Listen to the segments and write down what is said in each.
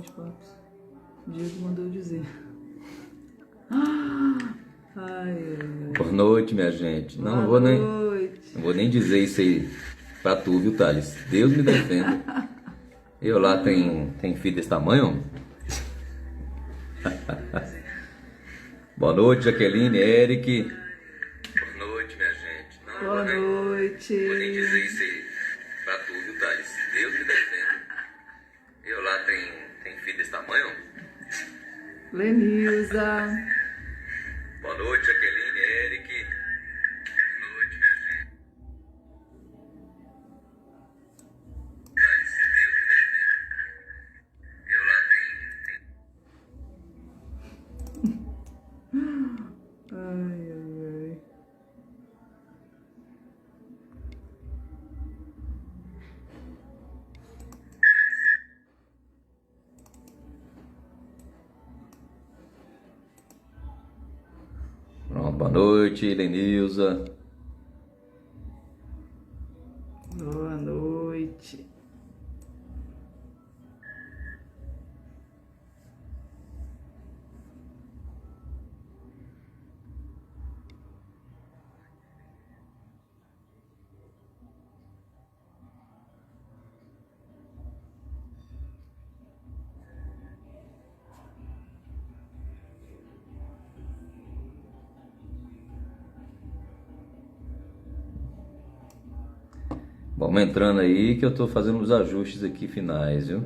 noite, Papos. Diego mandou dizer. Ai. Boa noite, minha gente. Não vou nem dizer isso aí pra tu, viu, Thales? Deus me defenda. Eu lá tem filho desse tamanho? Boa noite, Jaqueline, Eric. Boa noite, minha gente. Boa noite. Vou nem dizer isso aí pra tu, viu, Thales? Deus me defenda. Eu lá tem filho desse tamanho? Lenilza. Boa noite, Jaqueline, Eric. Boa noite, minha gente. Thales, Deus me defenda. Eu lá Ai, ai, ai. Pronto, boa noite, Lenilza. Boa noite. Vamos entrando aí que eu tô fazendo os ajustes aqui finais, viu?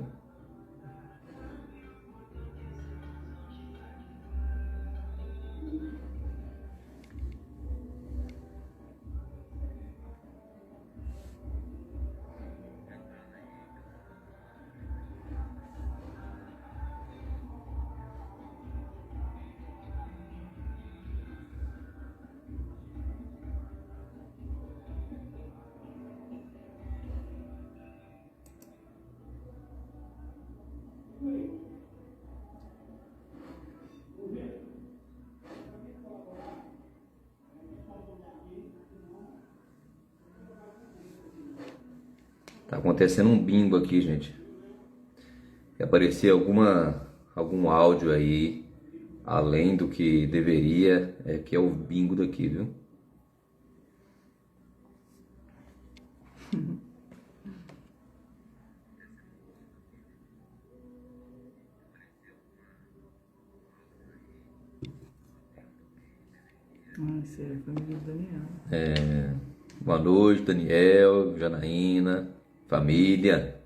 Tá acontecendo um bingo aqui, gente. Vai aparecer algum áudio aí, além do que deveria, que é o bingo daqui, viu? Essa é a família do Daniel. Boa noite, Daniel, Janaína, família.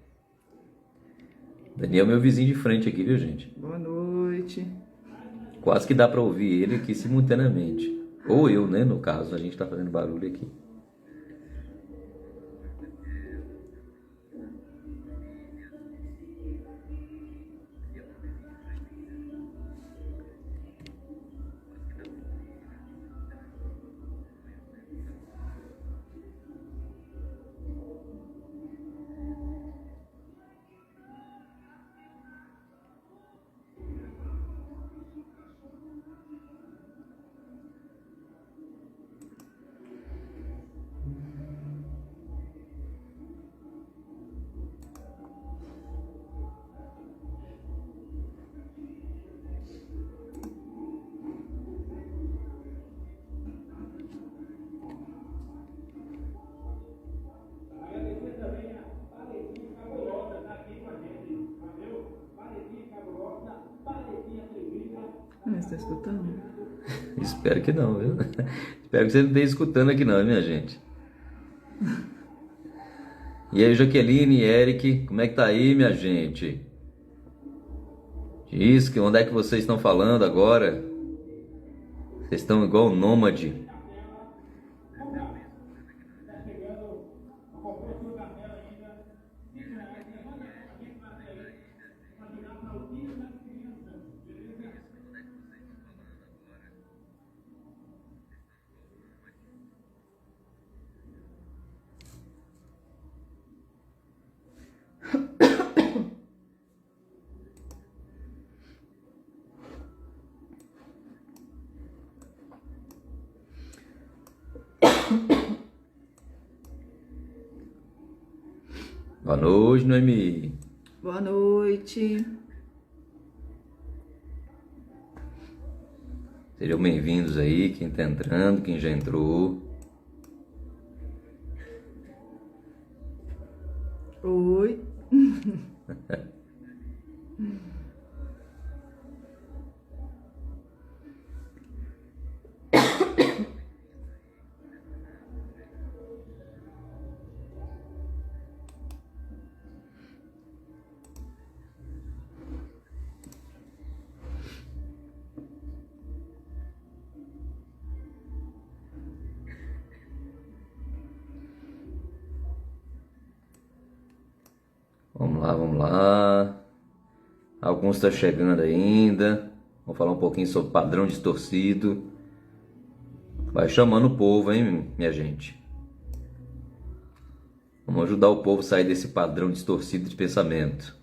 Daniel é meu vizinho de frente aqui, viu, gente? Boa noite. Quase que dá pra ouvir ele aqui simultaneamente. Ou eu, né, no caso, a gente tá fazendo barulho aqui. Você tá escutando? Espero que não, viu? Espero que você não esteja escutando aqui não, minha gente. E aí, Jaqueline, Eric, como é que tá aí, minha gente? Diz que onde é que vocês estão falando agora? Vocês estão igual um nômade. Boa noite, Noemi. Boa noite. Sejam bem-vindos aí, quem tá entrando, quem já entrou. Oi. Vamos lá. Alguns estão chegando ainda. Vamos falar um pouquinho sobre padrão distorcido. Vai chamando o povo, hein, minha gente? Vamos ajudar o povo a sair desse padrão distorcido de pensamento.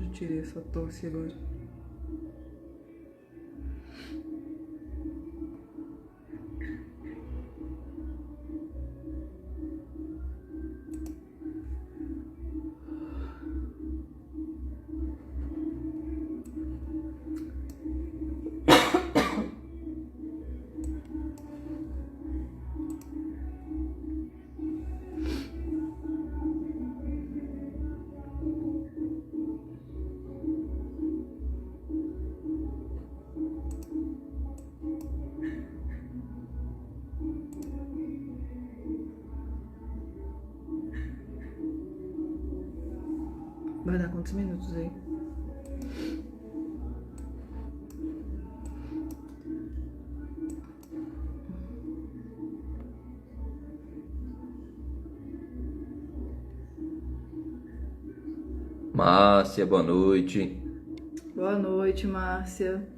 Eu tirei essa tosse agora. Vai dar quantos minutos aí? Márcia, boa noite. Boa noite, Márcia.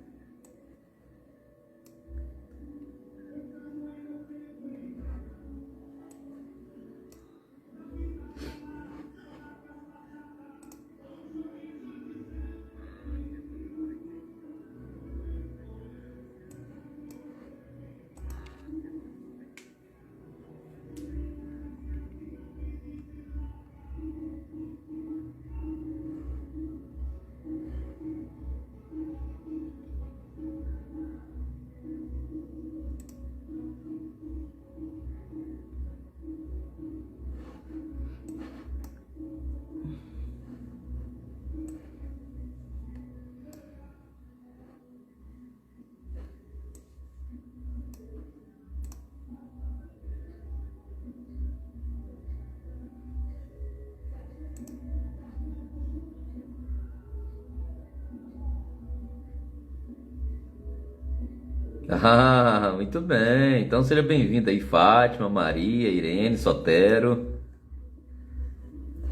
Ah, muito bem. Então seja bem-vinda aí, Fátima, Maria, Irene, Sotero.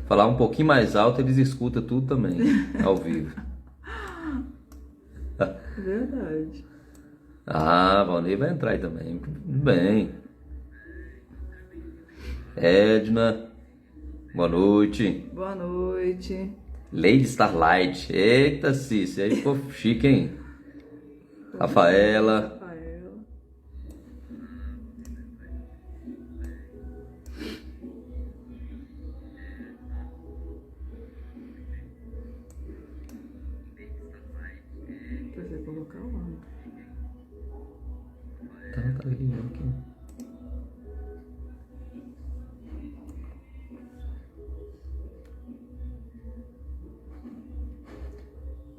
Falar um pouquinho mais alto, eles escutam tudo também, ao vivo. Verdade. Ah, Valnei vai entrar aí também. Muito bem. Edna, boa noite. Boa noite. Lady Starlight. Eita, Cícia, aí ficou chique, hein? Rafaela. Rafaela. Precisa colocar o áudio. Tá gravando aqui.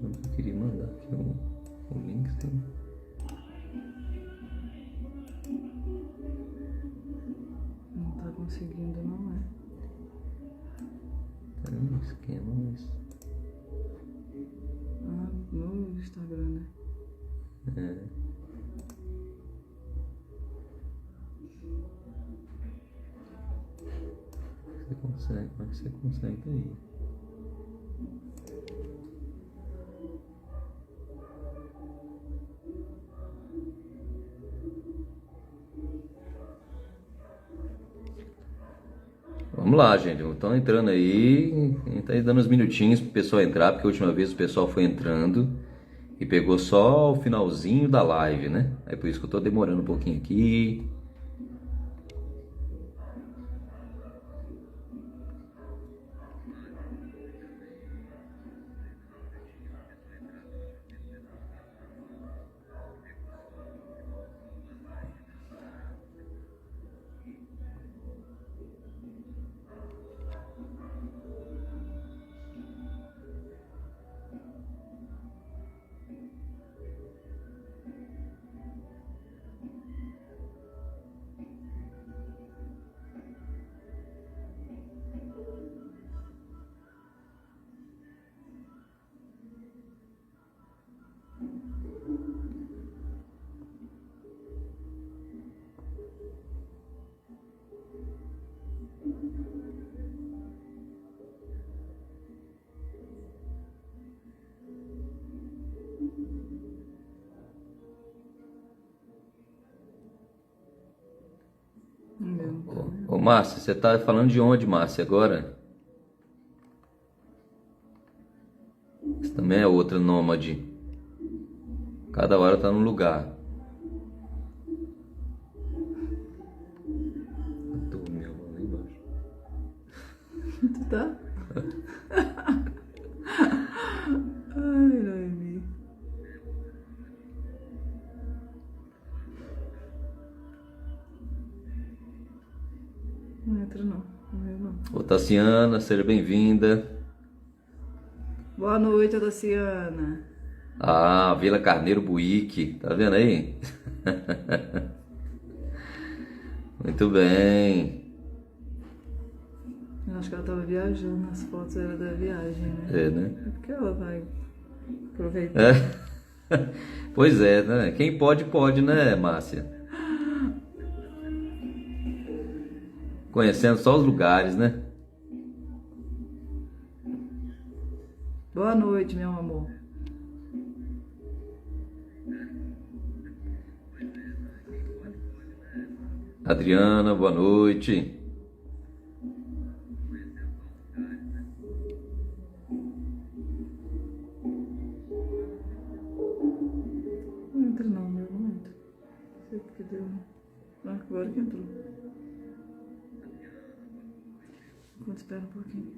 Eu queria mandar aqui o link. Sim. Não tá conseguindo, não é? Tá no esquema, mas... Ah, no Instagram, né? É. Você consegue, como é que você consegue aí? Vamos lá, gente. Estão entrando aí. Tá aí dando uns minutinhos pro pessoal entrar, porque a última vez o pessoal foi entrando e pegou só o finalzinho da live, né? É por isso que eu tô demorando um pouquinho aqui. Ô Márcia, você tá falando de onde, Márcia, agora? Você também é outra nômade. Cada hora tá num lugar. Dormiu lá embaixo. Tu tá? Ai, Noemi. Não entra não. Não veio não. Ô Tassiana, seja bem-vinda. Boa noite, Daciana. Ah, Vila Carneiro Buíque, tá vendo aí? Muito bem. Eu acho que ela tava viajando, as fotos eram da viagem, né? É, né? É porque ela vai aproveitar. É. Pois é, né? Quem pode, pode, né, Márcia? Conhecendo só os lugares, né? Boa noite, meu amor. Adriana, boa noite. Não entra não, meu momento. Não sei porque deu. Ah, agora que entrou. Enquanto espera um pouquinho.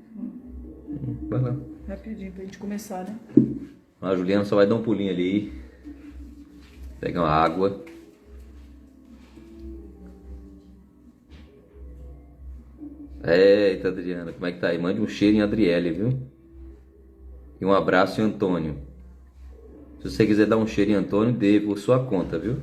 Vai lá. Rapidinho pra gente começar, né? A Juliana só vai dar um pulinho ali. Pegar uma água. Eita, Adriana, como é que tá aí? Mande um cheiro em Adriele, viu? E um abraço em Antônio. Se você quiser dar um cheiro em Antônio, dê por sua conta, viu?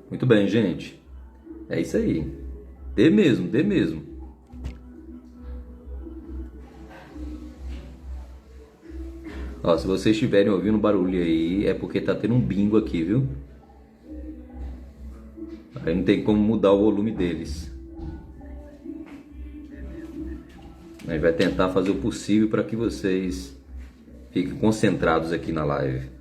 Muito bem, gente. É isso aí. Dê mesmo, dê mesmo. Ó, se vocês estiverem ouvindo barulho aí, é porque tá tendo um bingo aqui, viu? Aí não tem como mudar o volume deles. A gente vai tentar fazer o possível para que vocês fiquem concentrados aqui na live.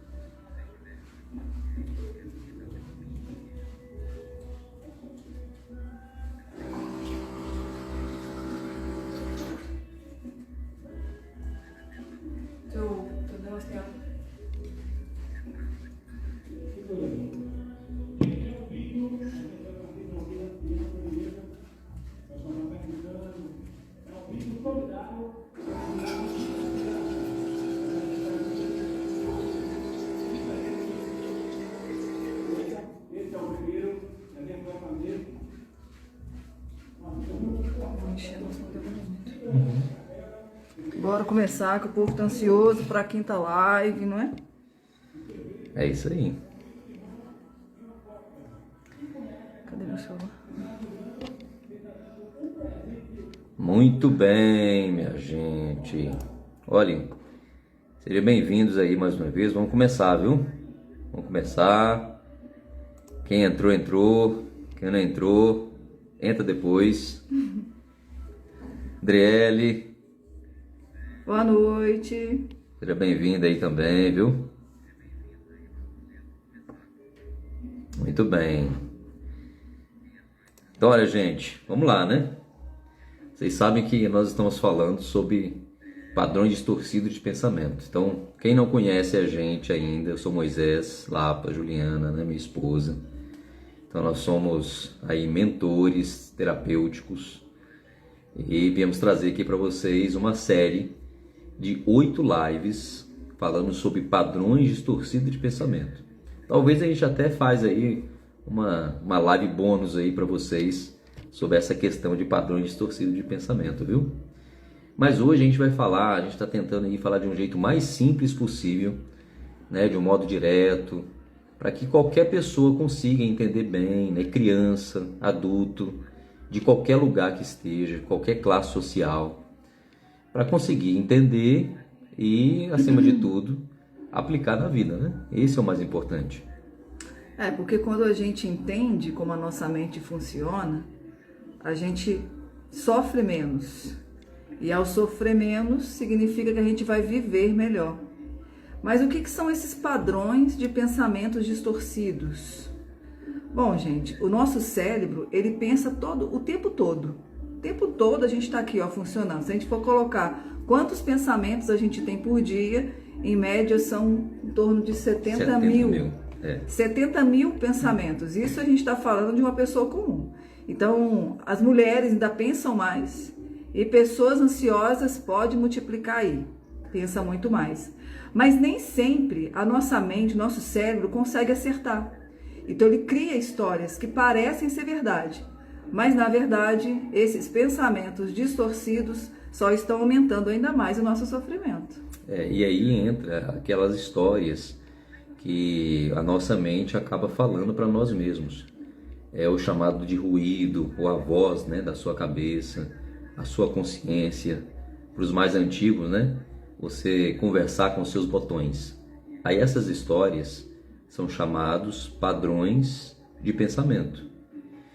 Bora começar, que o povo tá ansioso pra quinta live, não é? É isso aí. Cadê meu celular? Muito bem, minha gente. Olhem, Sejam bem-vindos aí mais uma vez. Vamos começar, viu? Vamos começar. Quem entrou, entrou. Quem não entrou, entra depois. Adriele. Boa noite. Seja bem-vinda aí também, viu? Muito bem. Então, olha, gente, vamos lá, né? Vocês sabem que nós estamos falando sobre padrões distorcidos de pensamento. Então, quem não conhece a gente ainda, eu sou Moisés Lapa, Juliana, né, minha esposa. Então, nós somos aí mentores terapêuticos e viemos trazer aqui para vocês uma série de 8 lives falando sobre padrões distorcidos de pensamento. Talvez a gente até faz aí uma live bônus aí para vocês sobre essa questão de padrões distorcidos de pensamento, viu? Mas hoje a gente vai falar, a gente está tentando aí falar de um jeito mais simples possível, né, de um modo direto, para que qualquer pessoa consiga entender bem, né, criança, adulto, de qualquer lugar que esteja, qualquer classe social, para conseguir entender e, acima de tudo, aplicar na vida, né? Esse é o mais importante. Porque quando a gente entende como a nossa mente funciona, a gente sofre menos. E ao sofrer menos, significa que a gente vai viver melhor. Mas o que são esses padrões de pensamentos distorcidos? Bom, gente, o nosso cérebro, ele pensa o tempo todo. O tempo todo a gente está aqui, ó, funcionando. Se a gente for colocar quantos pensamentos a gente tem por dia, em média são em torno de 70 mil. 70 mil pensamentos. Isso a gente está falando de uma pessoa comum. Então, as mulheres ainda pensam mais. E pessoas ansiosas pode multiplicar aí. Pensa muito mais. Mas nem sempre a nossa mente, nosso cérebro consegue acertar. Então ele cria histórias que parecem ser verdade. Mas na verdade, esses pensamentos distorcidos só estão aumentando ainda mais o nosso sofrimento. E aí entra aquelas histórias que a nossa mente acaba falando para nós mesmos. É o chamado de ruído, ou a voz, né, da sua cabeça, a sua consciência. Para os mais antigos, né, você conversar com seus botões. Aí essas histórias são chamados padrões de pensamento.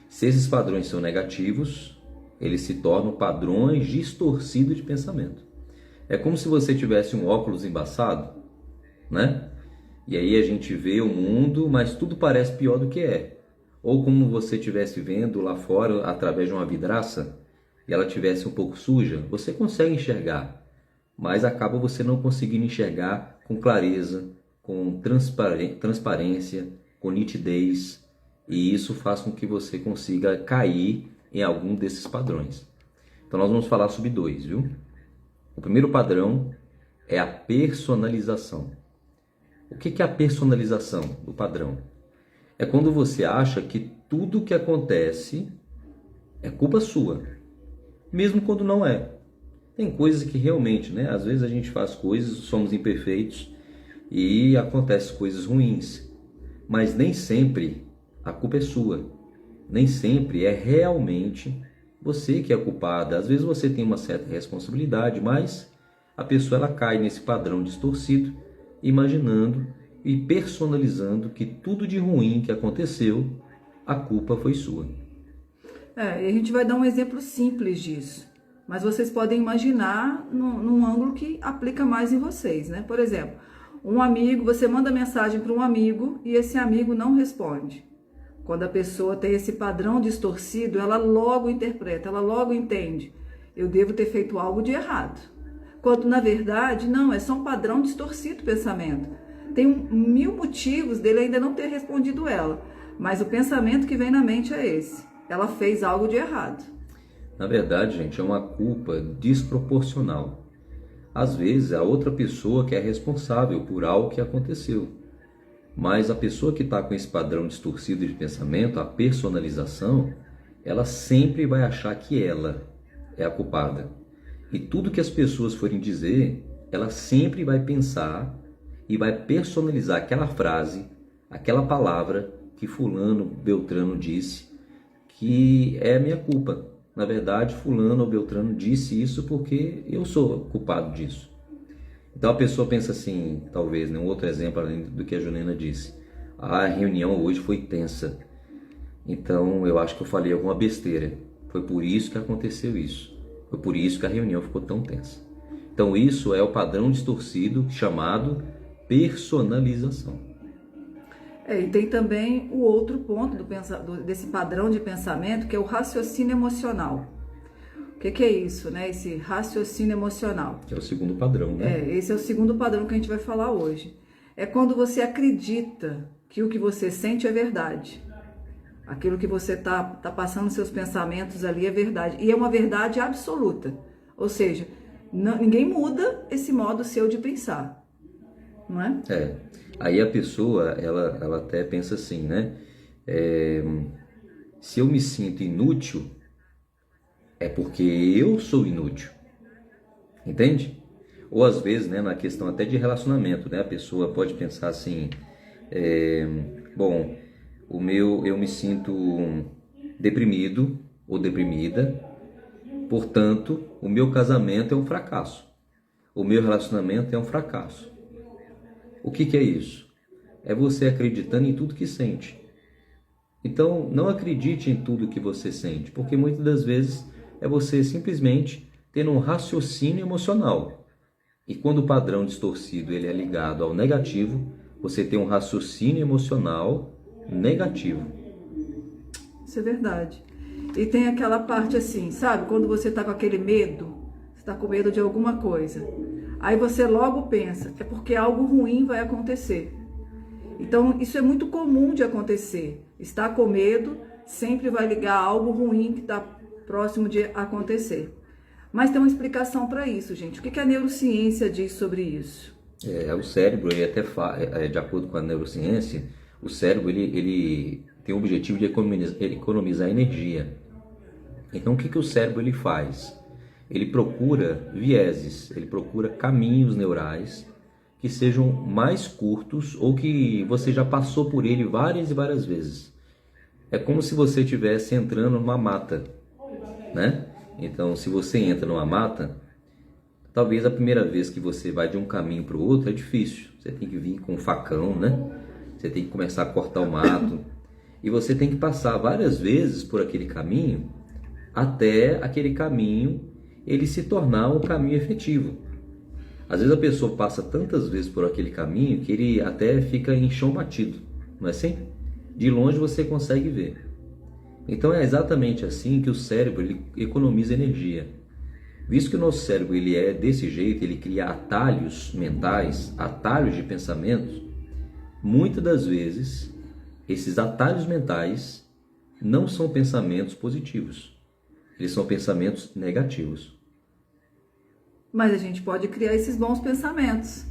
Se esses padrões são negativos, eles se tornam padrões distorcidos de pensamento. É como se você tivesse um óculos embaçado, né? E aí a gente vê o mundo, mas tudo parece pior do que é. Ou como você estivesse vendo lá fora através de uma vidraça e ela estivesse um pouco suja, você consegue enxergar, mas acaba você não conseguindo enxergar com clareza, com transparência, com nitidez, e isso faz com que você consiga cair em algum desses padrões. Então nós vamos falar sobre 2, viu? O primeiro padrão é a personalização. O que é a personalização do padrão? É quando você acha que tudo que acontece é culpa sua, mesmo quando não é. Tem coisas que realmente, né? Às vezes a gente faz coisas, somos imperfeitos e acontecem coisas ruins, mas nem sempre a culpa é sua. Nem sempre é realmente você que é culpada. Às vezes você tem uma certa responsabilidade, mas a pessoa ela cai nesse padrão distorcido, imaginando e personalizando que tudo de ruim que aconteceu, a culpa foi sua. E a gente vai dar um exemplo simples disso, mas vocês podem imaginar num ângulo que aplica mais em vocês, né? Por exemplo, um amigo, você manda mensagem para um amigo e esse amigo não responde. Quando a pessoa tem esse padrão distorcido, ela logo interpreta, ela logo entende. Eu devo ter feito algo de errado. Quando na verdade, não, é só um padrão distorcido do pensamento. Tem 1000 motivos dele ainda não ter respondido ela, mas o pensamento que vem na mente é esse. Ela fez algo de errado. Na verdade, gente, é uma culpa desproporcional. Às vezes, a outra pessoa que é responsável por algo que aconteceu. Mas a pessoa que está com esse padrão distorcido de pensamento, a personalização, ela sempre vai achar que ela é a culpada. E tudo que as pessoas forem dizer, ela sempre vai pensar e vai personalizar aquela frase, aquela palavra que fulano, beltrano disse, que é a minha culpa. Na verdade, fulano ou beltrano disse isso porque eu sou culpado disso. Então a pessoa pensa assim, talvez, né, um outro exemplo além do que a Junina disse. A reunião hoje foi tensa, então eu acho que eu falei alguma besteira. Foi por isso que aconteceu isso. Foi por isso que a reunião ficou tão tensa. Então isso é o padrão distorcido chamado personalização. E tem também o outro ponto desse padrão de pensamento, que é o raciocínio emocional. O que é isso, né? Esse raciocínio emocional. Que é o segundo padrão, né? Esse é o segundo padrão que a gente vai falar hoje. É quando você acredita que o que você sente é verdade. Aquilo que você tá passando seus pensamentos ali é verdade. E é uma verdade absoluta. Ou seja, ninguém muda esse modo seu de pensar. Não é? Aí a pessoa, ela até pensa assim, né? Se eu me sinto inútil, é porque eu sou inútil. Entende? Ou às vezes, né, na questão até de relacionamento, né? A pessoa pode pensar assim, eu me sinto deprimido ou deprimida, portanto, o meu casamento é um fracasso. O meu relacionamento é um fracasso. O que é isso? É você acreditando em tudo que sente. Então, não acredite em tudo que você sente, porque muitas das vezes é você simplesmente tendo um raciocínio emocional. E quando o padrão distorcido ele é ligado ao negativo, você tem um raciocínio emocional negativo. Isso é verdade. E tem aquela parte assim, sabe? Quando você está com aquele medo, você está com medo de alguma coisa. Aí você logo pensa, é porque algo ruim vai acontecer. Então, isso é muito comum de acontecer. Estar com medo sempre vai ligar a algo ruim que está próximo de acontecer. Mas tem uma explicação para isso, gente. O que a neurociência diz sobre isso? O cérebro, ele até de acordo com a neurociência, o cérebro ele tem o objetivo de economizar energia. Então, o que o cérebro ele faz? Ele procura vieses, ele procura caminhos neurais que sejam mais curtos ou que você já passou por ele várias e várias vezes. É como se você estivesse entrando numa mata, né? Então, se você entra numa mata, talvez a primeira vez que você vai de um caminho para o outro é difícil. Você tem que vir com um facão, né? Você tem que começar a cortar o mato. E você tem que passar várias vezes por aquele caminho até aquele caminho ele se tornar um caminho efetivo. Às vezes a pessoa passa tantas vezes por aquele caminho que ele até fica em chão batido, não é assim? De longe você consegue ver. Então é exatamente assim que o cérebro ele economiza energia. Visto que o nosso cérebro ele é desse jeito, ele cria atalhos mentais, atalhos de pensamentos, muitas das vezes esses atalhos mentais não são pensamentos positivos, eles são pensamentos negativos. Mas a gente pode criar esses bons pensamentos.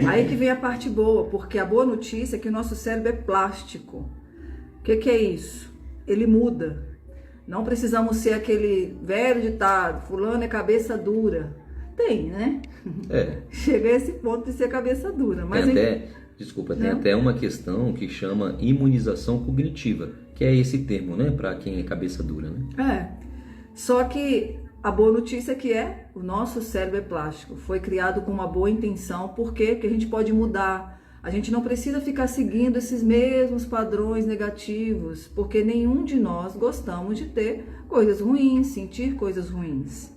Aí que vem a parte boa, porque a boa notícia é que o nosso cérebro é plástico. O que é isso? Ele muda. Não precisamos ser aquele velho ditado, fulano é cabeça dura. Tem, né? Chega a esse ponto de ser cabeça dura. Mas tem até uma questão que chama imunização cognitiva, que é esse termo, né? Para quem é cabeça dura, né? Só que a boa notícia é que o nosso cérebro é plástico. Foi criado com uma boa intenção. Por quê? Porque a gente pode mudar. A gente não precisa ficar seguindo esses mesmos padrões negativos, porque nenhum de nós gostamos de ter coisas ruins, sentir coisas ruins.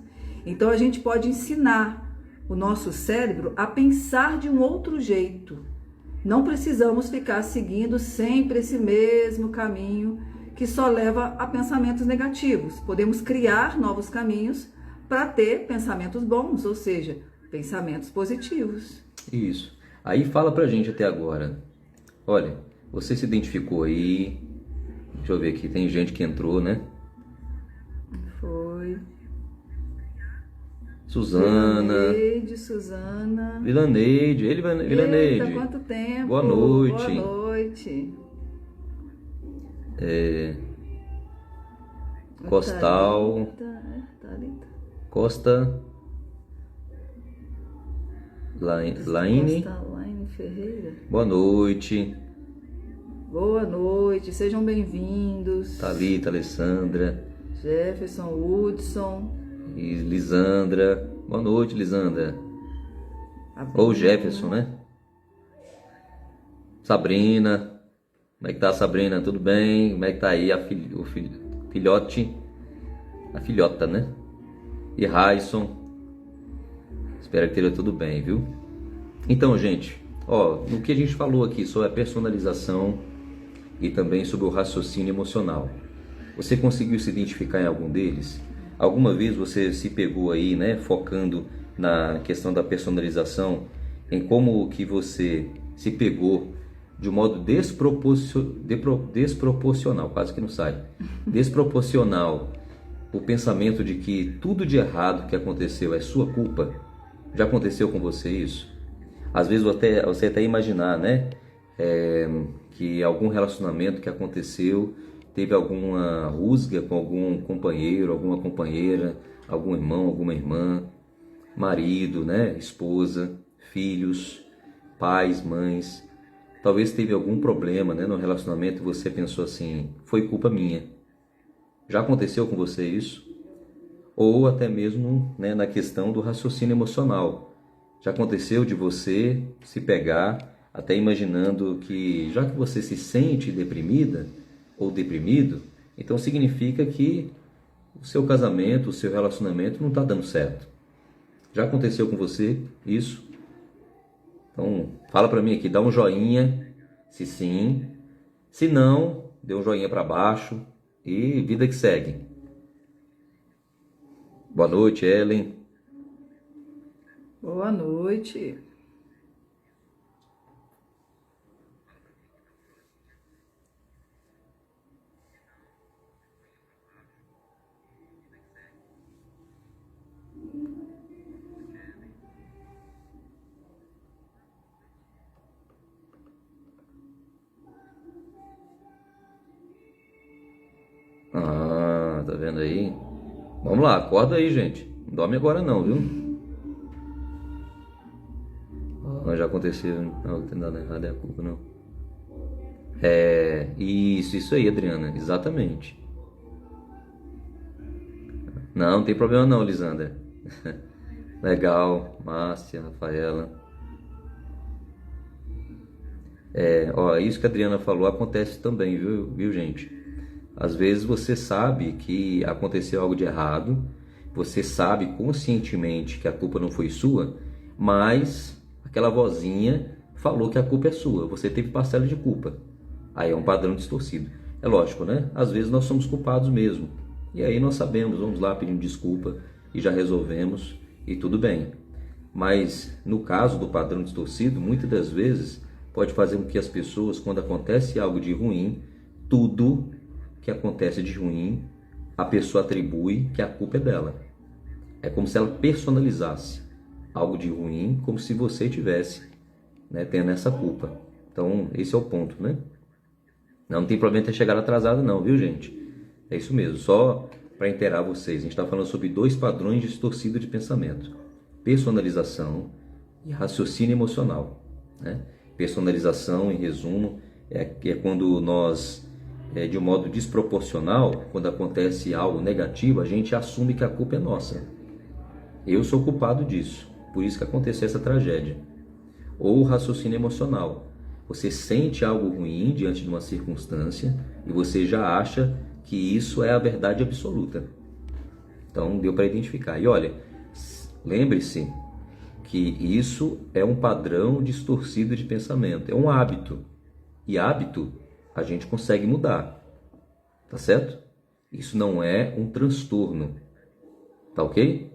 Então a gente pode ensinar o nosso cérebro a pensar de um outro jeito. Não precisamos ficar seguindo sempre esse mesmo caminho que só leva a pensamentos negativos. Podemos criar novos caminhos para ter pensamentos bons, ou seja, pensamentos positivos. Isso. Aí fala pra gente até agora. Olha, você se identificou aí. Deixa eu ver aqui, tem gente que entrou, né? Foi. Suzana. Suzana. Vilaneide. Vilaneide. Eita, quanto tempo. Boa noite. Boa noite. Costal. Thalita. Costa. Laine Ferreira. Boa noite. Boa noite, sejam bem-vindos. Thalita, Alessandra. Jefferson, Hudson. E Lisandra. Boa noite, Lisandra. Ou Jefferson, né? Sabrina. Como é que tá a Sabrina? Tudo bem? Como é que tá aí o filhote? A filhota, né? E Raison. Espero que esteja tudo bem, viu? Então, gente, ó, no que a gente falou aqui sobre a personalização e também sobre o raciocínio emocional, você conseguiu se identificar em algum deles? Alguma vez você se pegou aí, né, focando na questão da personalização, em como que você se pegou de um modo desproporcional, quase que não sai, desproporcional, o pensamento de que tudo de errado que aconteceu é sua culpa? Já aconteceu com você isso? Às vezes você até imaginar, né, que algum relacionamento que aconteceu teve alguma rusga com algum companheiro, alguma companheira, algum irmão, alguma irmã, marido, né, esposa, filhos, pais, mães. Talvez teve algum problema, né, no relacionamento e você pensou assim, foi culpa minha. Já aconteceu com você isso? Ou até mesmo, né, na questão do raciocínio emocional. Já aconteceu de você se pegar até imaginando que, já que você se sente deprimida ou deprimido, então significa que o seu casamento, o seu relacionamento não está dando certo. Já aconteceu com você isso? Então, fala para mim aqui, dá um joinha, se sim. Se não, dê um joinha para baixo e vida que segue. Boa noite, Ellen. Boa noite. Ah, tá vendo aí? Vamos lá, acorda aí, gente. Não dorme agora não, viu? Não, já aconteceu. Não tem nada errado, é a culpa, não. Isso aí, Adriana, exatamente. Não tem problema não, Lisandra. Legal, Márcia, Rafaela. Isso que a Adriana falou acontece também, viu, gente? Às vezes você sabe que aconteceu algo de errado, você sabe conscientemente que a culpa não foi sua, mas aquela vozinha falou que a culpa é sua, você teve parcela de culpa. Aí é um padrão distorcido. É lógico, né? Às vezes nós somos culpados mesmo. E aí nós sabemos, vamos lá pedindo desculpa e já resolvemos e tudo bem. Mas no caso do padrão distorcido, muitas das vezes pode fazer com que as pessoas, quando acontece algo de ruim, tudo que acontece de ruim, a pessoa atribui que a culpa é dela. É como se ela personalizasse algo de ruim, como se você tivesse, né, tendo essa culpa. Então, esse é o ponto, né? Não tem problema ter chegado atrasado não, viu, gente? É isso mesmo, só para inteirar vocês. A gente está falando sobre 2 padrões distorcidos de pensamento. Personalização e raciocínio emocional, né? Personalização, em resumo, é quando nós, de um modo desproporcional, quando acontece algo negativo, a gente assume que a culpa é nossa. Eu sou culpado disso, por isso que aconteceu essa tragédia. Ou raciocínio emocional. Você sente algo ruim diante de uma circunstância e você já acha que isso é a verdade absoluta. Então, deu para identificar. E olha, lembre-se que isso é um padrão distorcido de pensamento, é um hábito. E hábito a gente consegue mudar, tá certo? Isso não é um transtorno, tá ok?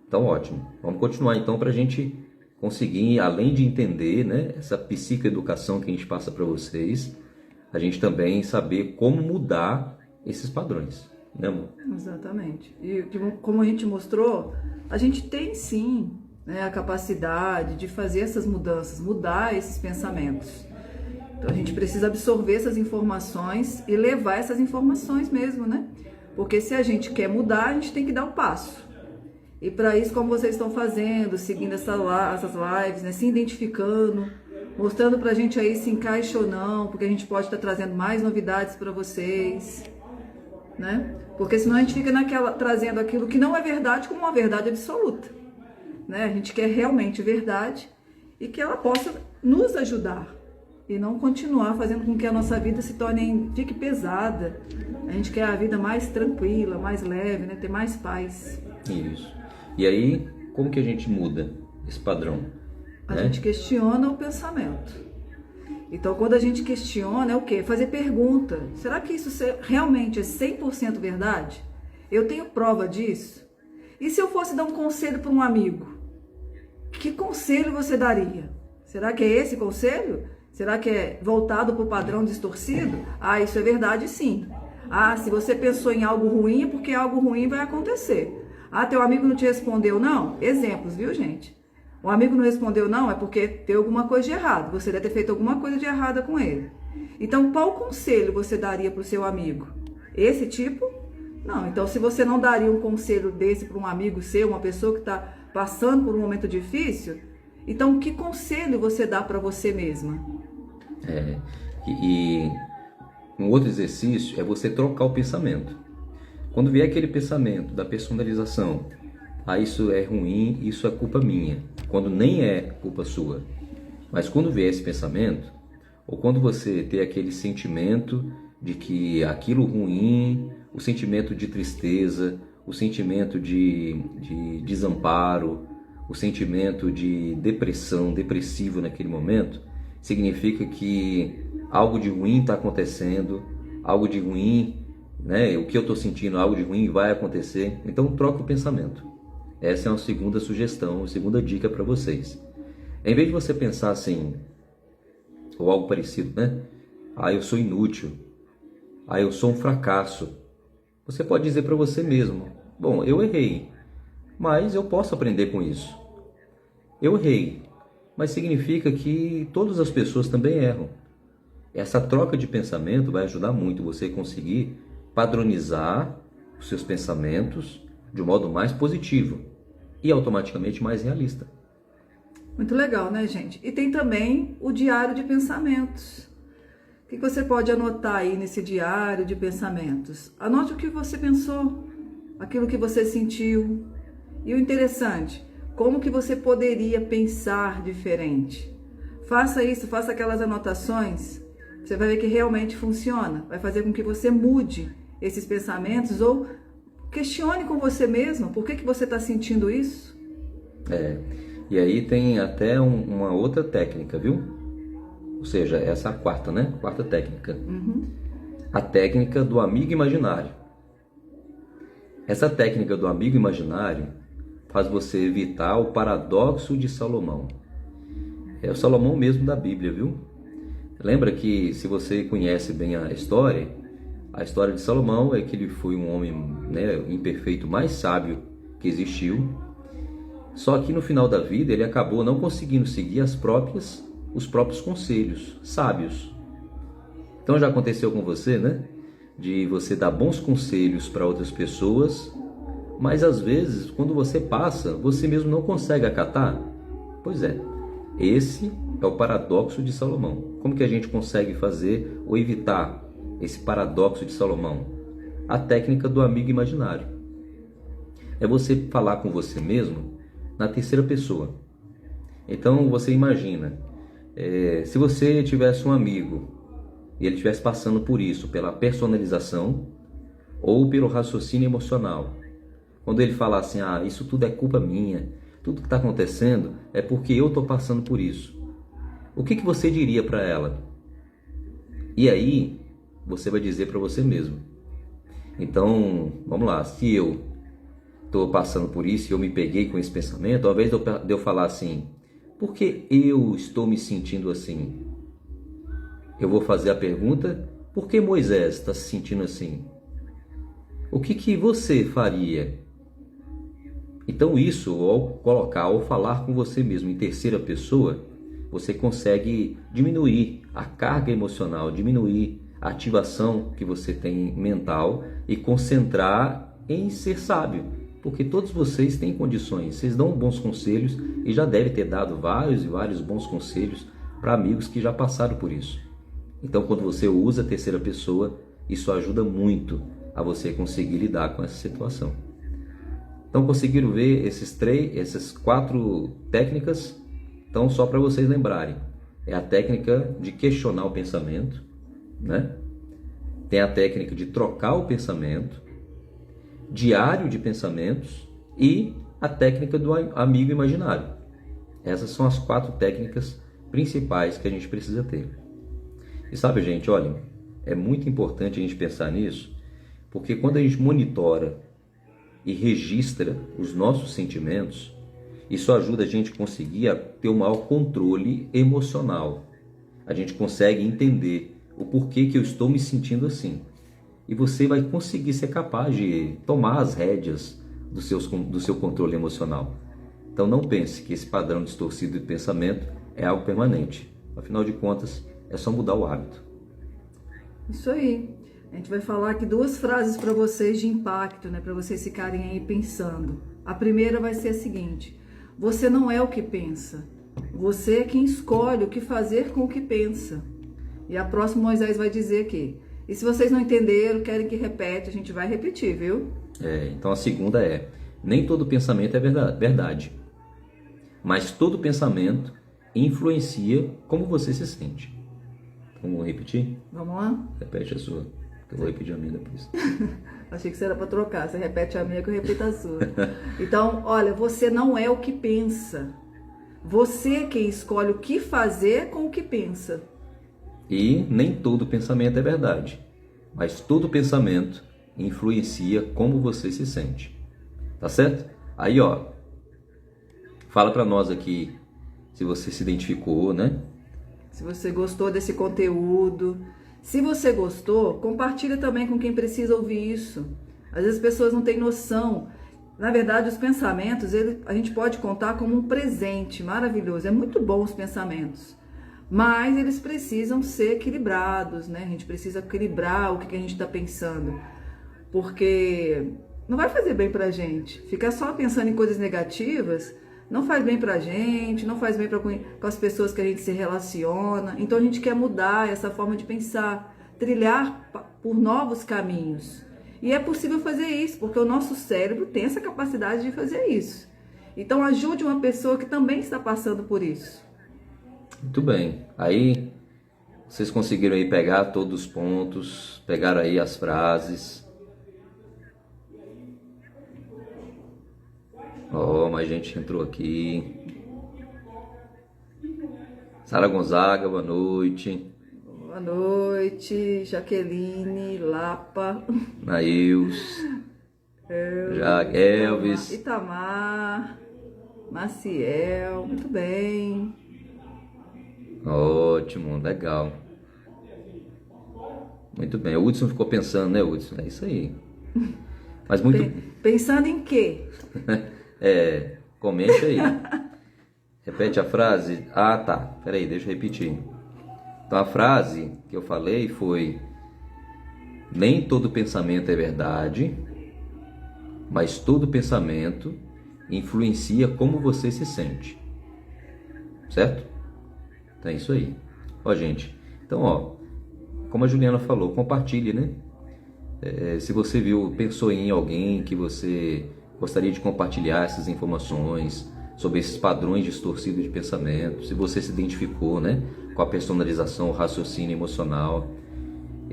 Então, ótimo. Vamos continuar então para a gente conseguir, além de entender, né, essa psicoeducação que a gente passa para vocês, a gente também saber como mudar esses padrões, né, amor? Exatamente. E como a gente mostrou, a gente tem sim, né, a capacidade de fazer essas mudanças, mudar esses pensamentos. Então a gente precisa absorver essas informações e levar essas informações mesmo, né? Porque se a gente quer mudar, a gente tem que dar o passo. E para isso, como vocês estão fazendo, seguindo essas lives, né, se identificando, mostrando pra gente aí se encaixa ou não, porque a gente pode estar trazendo mais novidades para vocês, né? Porque senão a gente fica trazendo aquilo que não é verdade como uma verdade absoluta. né? A gente quer realmente verdade e que ela possa nos ajudar e não continuar fazendo com que a nossa vida fique pesada. A gente quer a vida mais tranquila, mais leve, né? Ter mais paz. Isso. E aí, como que a gente muda esse padrão? A gente questiona o pensamento. Então, quando a gente questiona, é o quê? Fazer pergunta. Será que isso realmente é 100% verdade? Eu tenho prova disso? E se eu fosse dar um conselho para um amigo? Que conselho você daria? Será que é esse conselho? Será que é voltado para o padrão distorcido? Ah, isso é verdade, sim. Ah, se você pensou em algo ruim, é porque algo ruim vai acontecer. Ah, teu amigo não te respondeu, não? Exemplos, viu, gente? O amigo não respondeu não, é porque tem alguma coisa de errado. Você deve ter feito alguma coisa de errada com ele. Então, qual conselho você daria para o seu amigo? Esse tipo? Não. Então, se você não daria um conselho desse para um amigo seu, uma pessoa que está passando por um momento difícil, então que conselho você dá para você mesma? E um outro exercício é você trocar o pensamento. Quando vier aquele pensamento da personalização, isso é ruim, isso é culpa minha, quando nem é culpa sua. Mas quando vier esse pensamento, ou quando você ter aquele sentimento de que aquilo ruim, o sentimento de tristeza, o sentimento de desamparo, o sentimento de depressivo naquele momento, significa que algo de ruim está acontecendo, algo de ruim, né? O que eu estou sentindo, algo de ruim vai acontecer. Então troca o pensamento. Essa é uma segunda sugestão, uma segunda dica para vocês. Em vez de você pensar assim, ou algo parecido, né? Eu sou inútil. Eu sou um fracasso. Você pode dizer para você mesmo, bom, eu errei, mas eu posso aprender com isso. Eu errei, mas significa que todas as pessoas também erram. Essa troca de pensamento vai ajudar muito você a conseguir padronizar os seus pensamentos de um modo mais positivo e automaticamente mais realista. Muito legal, né, gente? E tem também o diário de pensamentos. O que você pode anotar aí nesse diário de pensamentos? Anote o que você pensou, aquilo que você sentiu. E o interessante, como que você poderia pensar diferente? Faça isso, faça aquelas anotações. Você vai ver que realmente funciona. Vai fazer com que você mude esses pensamentos ou questione com você mesmo, por que você está sentindo isso? E aí tem até uma outra técnica, viu? Ou seja, essa é a quarta, né? Quarta técnica. A técnica do amigo imaginário. Essa técnica do amigo imaginário faz você evitar o paradoxo de Salomão. É o Salomão mesmo da Bíblia, viu? Lembra que, se você conhece bem a história de Salomão é que ele foi um homem, né, imperfeito, mais sábio que existiu. Só que no final da vida ele acabou não conseguindo seguir os próprios conselhos sábios. Então já aconteceu com você, né? De você dar bons conselhos para outras pessoas, mas às vezes quando você passa, você mesmo não consegue acatar. Pois é, esse é o paradoxo de Salomão. Como que a gente consegue fazer ou evitar esse paradoxo de Salomão? A técnica do amigo imaginário. É você falar com você mesmo na terceira pessoa. Então você imagina, se você tivesse um amigo e ele estivesse passando por isso, pela personalização ou pelo raciocínio emocional. Quando ele falar assim, isso tudo é culpa minha, tudo que está acontecendo é porque eu estou passando por isso. O que você diria para ela? E aí você vai dizer para você mesmo. Então, vamos lá, se eu estou passando por isso e eu me peguei com esse pensamento, ao invés de eu falar assim, por que eu estou me sentindo assim? Eu vou fazer a pergunta, por que Moisés está se sentindo assim? O que você faria? Então isso, ao colocar, ou falar com você mesmo em terceira pessoa, você consegue diminuir a carga emocional, diminuir a ativação que você tem mental e concentrar em ser sábio. Porque todos vocês têm condições, vocês dão bons conselhos e já devem ter dado vários e vários bons conselhos para amigos que já passaram por isso. Então quando você usa a terceira pessoa, isso ajuda muito a você conseguir lidar com essa situação. Então Então conseguiram ver essas 4 técnicas? Então só para vocês lembrarem, é a técnica de questionar o pensamento, né? Tem a técnica de trocar o pensamento, diário de pensamentos e a técnica do amigo imaginário. Essas são as 4 técnicas principais que a gente precisa ter. E sabe, gente, olha, é muito importante a gente pensar nisso, porque quando a gente monitora e registra os nossos sentimentos, isso ajuda a gente a conseguir ter um maior controle emocional. A gente consegue entender o porquê que eu estou me sentindo assim. E você vai conseguir ser capaz de tomar as rédeas do seu controle emocional. Então não pense que esse padrão distorcido de pensamento é algo permanente. Afinal de contas, é só mudar o hábito. Isso aí. A gente vai falar aqui 2 frases para vocês de impacto, né? Para vocês ficarem aí pensando. A primeira vai ser a seguinte: você não é o que pensa. Você é quem escolhe o que fazer com o que pensa. E a próxima Moisés vai dizer aqui. E se vocês não entenderam, querem que repete, a gente vai repetir, viu? Então a segunda é: nem todo pensamento é verdade, mas todo pensamento influencia como você se sente. Vamos repetir? Vamos lá? Repete a sua, que eu vou repetir a minha depois. Achei que você era para trocar. Você repete a minha que eu repito a sua. Então, olha, você não é o que pensa. Você é quem escolhe o que fazer com o que pensa. E nem todo pensamento é verdade, mas todo pensamento influencia como você se sente. Tá certo? Aí, ó, fala para nós aqui se você se identificou, né? Se você gostou desse conteúdo. Se você gostou, compartilha também com quem precisa ouvir isso. Às vezes as pessoas não têm noção. Na verdade, os pensamentos, a gente pode contar como um presente maravilhoso. É muito bom os pensamentos. Mas eles precisam ser equilibrados, né? A gente precisa equilibrar o que a gente está pensando. Porque não vai fazer bem pra gente. Ficar só pensando em coisas negativas não faz bem pra gente, não faz bem com as pessoas que a gente se relaciona. Então a gente quer mudar essa forma de pensar, trilhar por novos caminhos. E é possível fazer isso, porque o nosso cérebro tem essa capacidade de fazer isso. Então ajude uma pessoa que também está passando por isso. Muito bem. Aí vocês conseguiram aí pegar todos os pontos, pegaram aí as frases. Oh, mais gente entrou aqui. Sara Gonzaga, boa noite. Boa noite, Jaqueline, Lapa. Nails. Elvis. Itamar. Maciel, muito bem. Ótimo, legal. Muito bem. O Hudson ficou pensando, né, Hudson? É isso aí. Mas muito... Pensando em quê? Comente aí. Repete a frase. Ah, tá. Peraí, deixa eu repetir. Então a frase que eu falei foi: nem todo pensamento é verdade, mas todo pensamento influencia como você se sente. Certo? Então é isso aí. Ó, gente. Então, ó, como a Juliana falou, compartilhe, né? Se você pensou em alguém que você gostaria de compartilhar essas informações sobre esses padrões distorcidos de pensamento, se você se identificou, né, com a personalização, o raciocínio emocional,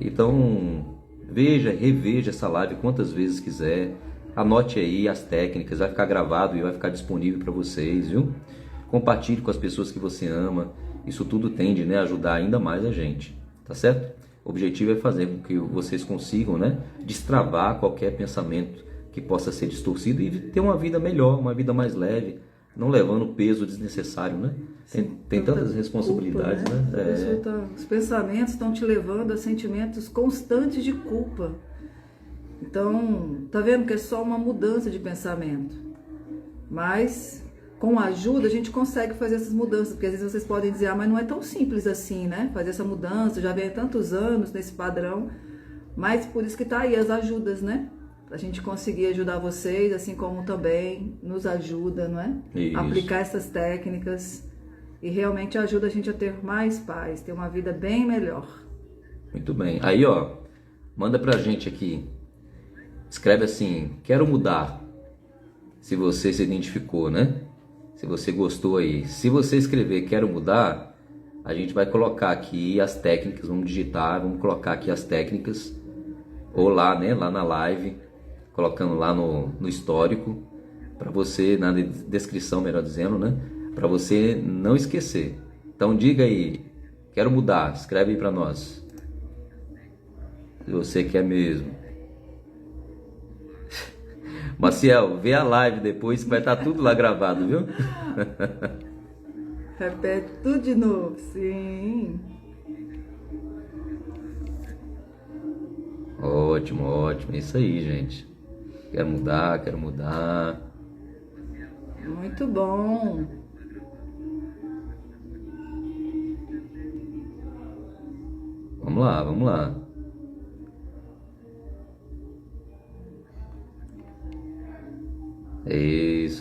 então reveja essa live quantas vezes quiser, anote aí as técnicas, vai ficar gravado e vai ficar disponível para vocês, viu? Compartilhe com as pessoas que você ama, isso tudo tende, né, a ajudar ainda mais a gente, tá certo? O objetivo é fazer com que vocês consigam, né, destravar qualquer pensamento que possa ser distorcido e ter uma vida melhor, uma vida mais leve, não levando peso desnecessário, né? Tem tantas responsabilidades, culpa, né? Os pensamentos estão te levando a sentimentos constantes de culpa. Então, tá vendo que é só uma mudança de pensamento. Mas, com a ajuda, a gente consegue fazer essas mudanças, porque às vezes vocês podem dizer, mas não é tão simples assim, né? Fazer essa mudança, já vem há tantos anos nesse padrão, mas por isso que tá aí as ajudas, né? A gente conseguir ajudar vocês, assim como também nos ajuda, não é? Isso. Aplicar essas técnicas e realmente ajuda a gente a ter mais paz, ter uma vida bem melhor. Muito bem. Aí, ó, manda pra gente aqui. Escreve assim: quero mudar. se você se identificou, né? Se você gostou aí. Se você escrever quero mudar, a gente vai colocar aqui as técnicas, vamos digitar, vamos colocar aqui as técnicas, ou lá, né, lá na live, colocando lá no histórico, para você, na descrição, melhor dizendo, né, para você não esquecer. Então diga aí, quero mudar, escreve aí para nós. Se você quer mesmo. Maciel, vê a live depois que vai estar tudo lá gravado, viu? Repete tudo de novo, sim. Ótimo, ótimo. É isso aí, gente. Quero mudar, quero mudar. Muito bom. Vamos lá, vamos lá. É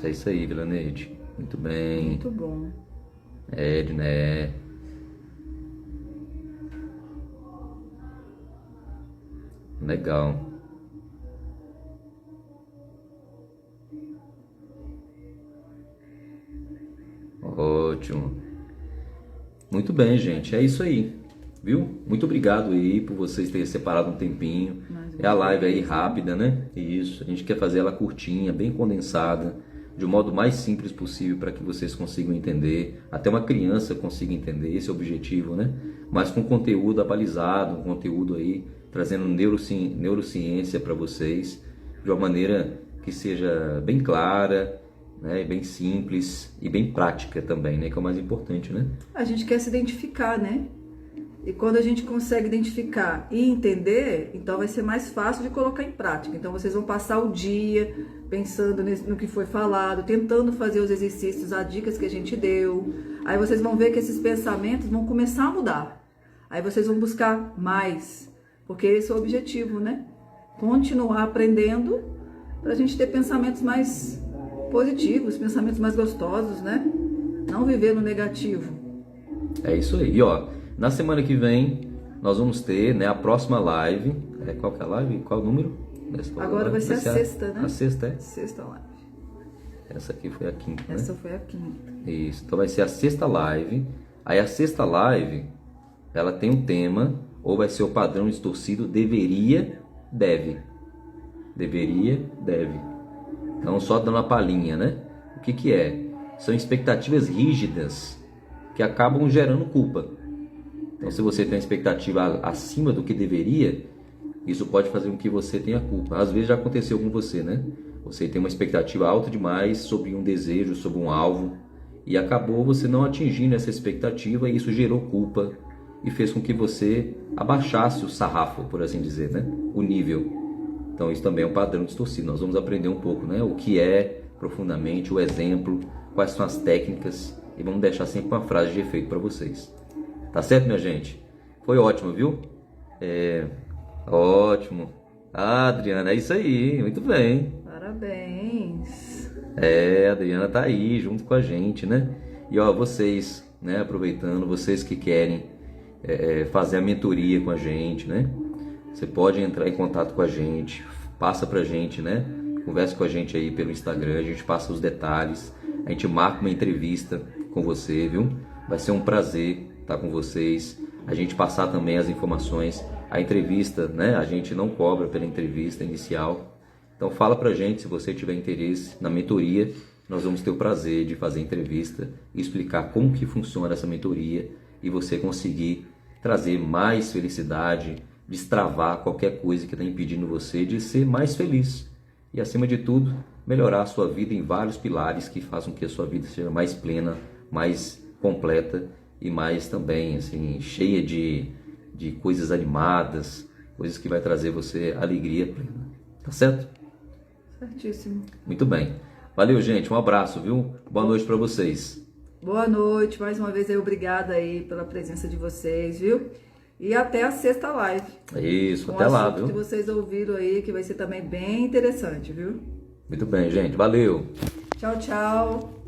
isso aí, Vilanete. Muito bem. Muito bom. Edna, é. Legal. Ótimo. Muito bem, gente. É isso aí. Viu? Muito obrigado aí por vocês terem separado um tempinho. É a live aí rápida, né? Isso. A gente quer fazer ela curtinha, bem condensada, de um modo mais simples possível para que vocês consigam entender, até uma criança consiga entender, esse é o objetivo, né? Mas com conteúdo abalizado, um conteúdo aí trazendo neurociência para vocês, de uma maneira que seja bem clara, né? Bem simples e bem prática também, né? Que é o mais importante, né? A gente quer se identificar, né? E quando a gente consegue identificar e entender, então vai ser mais fácil de colocar em prática. Então vocês vão passar o dia pensando no que foi falado, tentando fazer os exercícios, as dicas que a gente deu. Aí vocês vão ver que esses pensamentos vão começar a mudar. Aí vocês vão buscar mais, porque esse é o objetivo, né? Continuar aprendendo para a gente ter pensamentos mais positivos, pensamentos mais gostosos, né? Não viver no negativo. É isso aí, ó. Na semana que vem, nós vamos ter, né, a próxima live. Qual que é a live? Qual o número? Agora vai ser a sexta, né? A sexta, é? Sexta live. Essa aqui foi a quinta, né? Essa foi a quinta. Isso, então vai ser a sexta live. Aí a sexta live, ela tem um tema, ou vai ser o padrão distorcido deveria, deve. Deveria, deve. Então, só dando uma palhinha, né? O que que é? São expectativas rígidas que acabam gerando culpa. Então, se você tem uma expectativa acima do que deveria, isso pode fazer com que você tenha culpa. Às vezes já aconteceu com você, né? Você tem uma expectativa alta demais sobre um desejo, sobre um alvo, e acabou você não atingindo essa expectativa, e isso gerou culpa e fez com que você abaixasse o sarrafo, por assim dizer, né? O nível. Então, isso também é um padrão distorcido. Nós vamos aprender um pouco, né? O que é profundamente, o exemplo, quais são as técnicas, e vamos deixar sempre uma frase de efeito para vocês. Tá certo, minha gente? Foi ótimo, viu? Ótimo. Ah, Adriana, é isso aí. Muito bem. Parabéns. A Adriana tá aí junto com a gente, né? E ó, vocês, né, aproveitando, vocês que querem fazer a mentoria com a gente, né? Você pode entrar em contato com a gente, passa pra gente, né? Conversa com a gente aí pelo Instagram, a gente passa os detalhes, a gente marca uma entrevista com você, viu? Vai ser um prazer estar com vocês, a gente passar também as informações, a entrevista, né? A gente não cobra pela entrevista inicial, então fala pra gente se você tiver interesse na mentoria, nós vamos ter o prazer de fazer a entrevista e explicar como que funciona essa mentoria e você conseguir trazer mais felicidade, destravar qualquer coisa que está impedindo você de ser mais feliz e, acima de tudo, melhorar a sua vida em vários pilares que façam que a sua vida seja mais plena, mais completa e mais também assim, cheia de coisas animadas, coisas que vai trazer você alegria plena. Tá certo? Certíssimo. Muito bem. Valeu, gente. Um abraço, viu? Boa noite para vocês. Boa noite. Mais uma vez aí, obrigada aí pela presença de vocês, viu? E até a sexta live. Isso, até lá, viu? Que vocês ouviram aí, que vai ser também bem interessante, viu? Muito bem, gente. Valeu. Tchau, tchau.